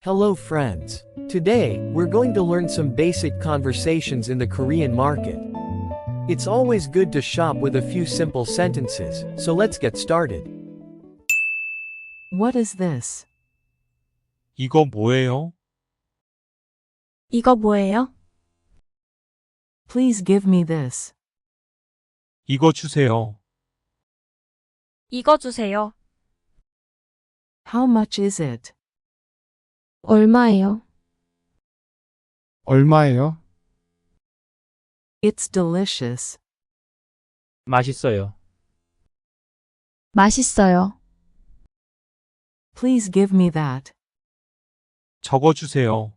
Hello friends. Today, we're going to learn some basic conversations in the Korean market. It's always good to shop with a few simple sentences, so let's get started. What is this? 이거 뭐예요? 이거 뭐예요? Please give me this. 이거 주세요. 이거 주세요. How much is it? 얼마예요? 얼마예요? It's delicious. 맛있어요. 맛있어요. Please give me that. 적어 주세요.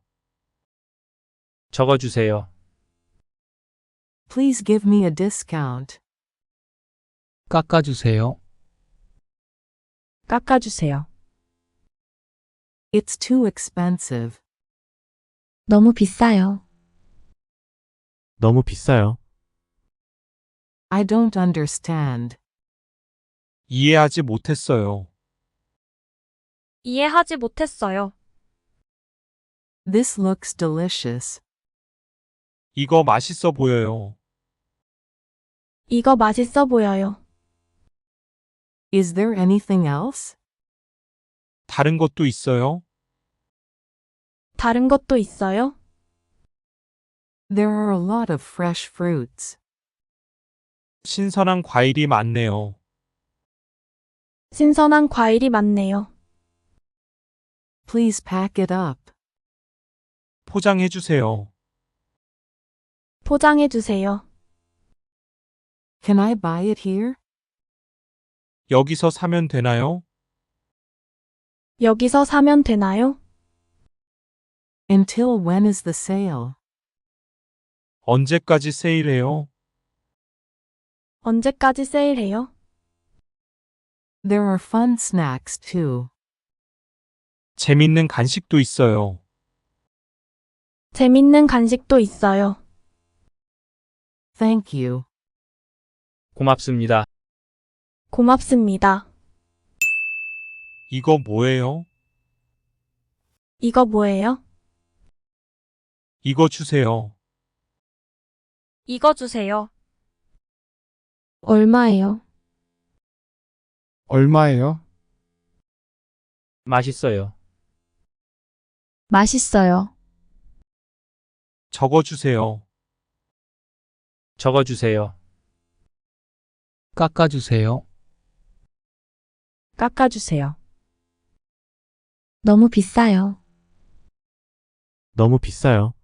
적어 주세요. Please give me a discount. 깎아 주세요. 깎아주세요. It's too expensive. 너무 비싸요. 너무 비싸요. I don't understand. 이해하지 못했어요. 이해하지 못했어요. This looks delicious. 이거 맛있어 보여요. 이거 맛있어 보여요. Is there anything else? 다른 것도 있어요? 다른 것도 있어요? There are a lot of fresh fruits. 신선한 과일이 많네요. 신선한 과일이 많네요. Please pack it up. 포장해 주세요. 포장해 주세요. Can I buy it here? 여기서 사면 되나요? 여기서 사면 되나요? Until when is the sale? 언제까지 세일해요? 언제까지 세일해요? There are fun snacks too. 재밌는 간식도 있어요. 재밌는 간식도 있어요. Thank you. 고맙습니다. 고맙습니다. 이거 뭐예요? 이거 뭐예요? 이거 주세요. 이거 주세요. 얼마예요? 얼마예요? 맛있어요. 맛있어요. 적어 주세요. 적어 주세요. 깎아 주세요. 깎아주세요. 너무 비싸요. 너무 비싸요.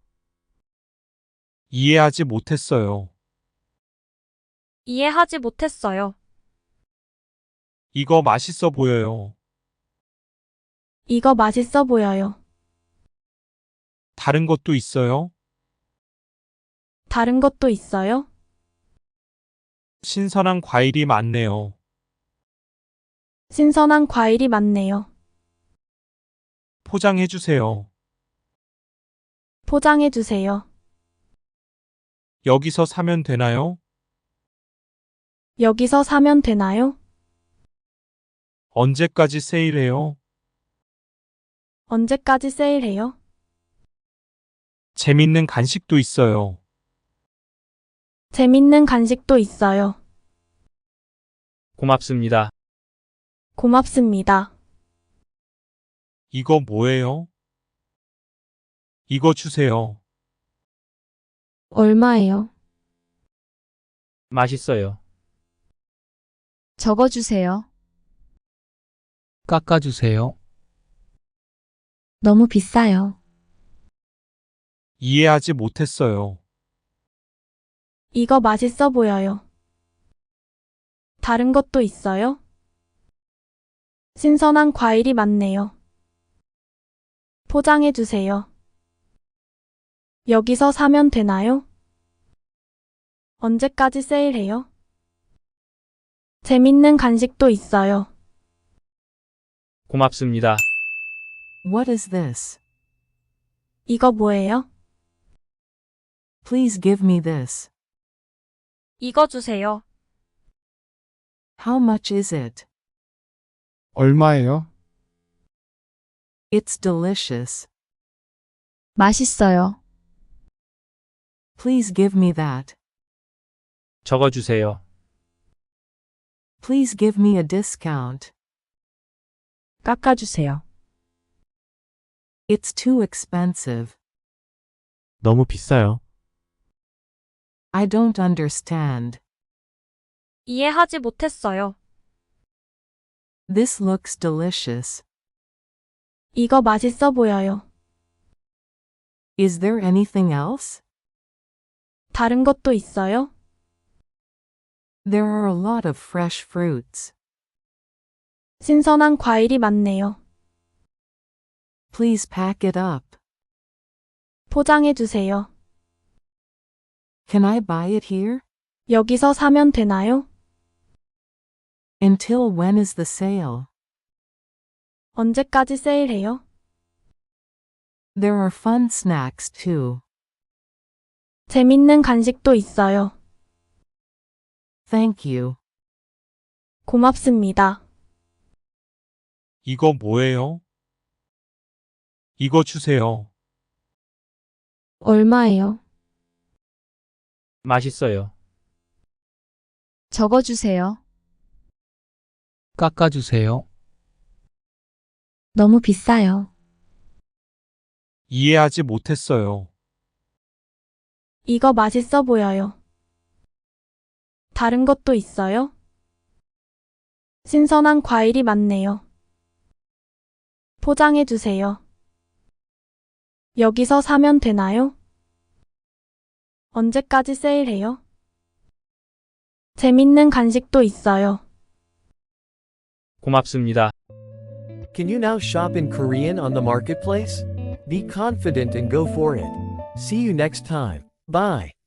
이해하지 못했어요. 이해하지 못했어요. 이거 맛있어 보여요. 이거 맛있어 보여요. 다른 것도 있어요? 다른 것도 있어요? 신선한 과일이 많네요. 신선한 과일이 많네요. 포장해 주세요. 포장해 주세요. 여기서 사면 되나요? 여기서 사면 되나요? 언제까지 세일해요? 언제까지 세일해요? 재밌는 간식도 있어요. 재밌는 간식도 있어요. 고맙습니다. 고맙습니다. 이거 뭐예요? 이거 주세요. 얼마예요? 맛있어요. 적어주세요. 깎아 주세요. 너무 비싸요. 이해하지 못했어요. 이거 맛있어 보여요. 다른 것도 있어요? 신선한 과일이 많네요. 포장해 주세요. 여기서 사면 되나요? 언제까지 세일해요? 재밌는 간식도 있어요. 고맙습니다. What is this? 이거 뭐예요? Please give me this. 이거 주세요. How much is it? 얼마예요? It's delicious. 맛있어요. Please give me that. 적어주세요. Please give me a discount. 깎아주세요. It's too expensive. 너무 비싸요. I don't understand. 이해하지 못했어요. This looks delicious. 이거 맛있어 보여요. Is there anything else? 다른 것도 있어요? There are a lot of fresh fruits. 신선한 과일이 많네요. Please pack it up. 포장해 주세요. Can I buy it here? 여기서 사면 되나요? Until when is the sale? 언제까지 세일해요? There are fun snacks too. 재밌는 간식도 있어요. Thank you. 고맙습니다. 이거 뭐예요? 이거 주세요. 얼마예요? 맛있어요. 적어주세요. 깎아주세요. 너무 비싸요. 이해하지 못했어요. 이거 맛있어 보여요. 다른 것도 있어요? 신선한 과일이 많네요. 포장해 주세요. 여기서 사면 되나요? 언제까지 세일해요? 재밌는 간식도 있어요. 고맙습니다. Can you now shop in Korean on the marketplace? Be confident and go for it. See you next time. Bye.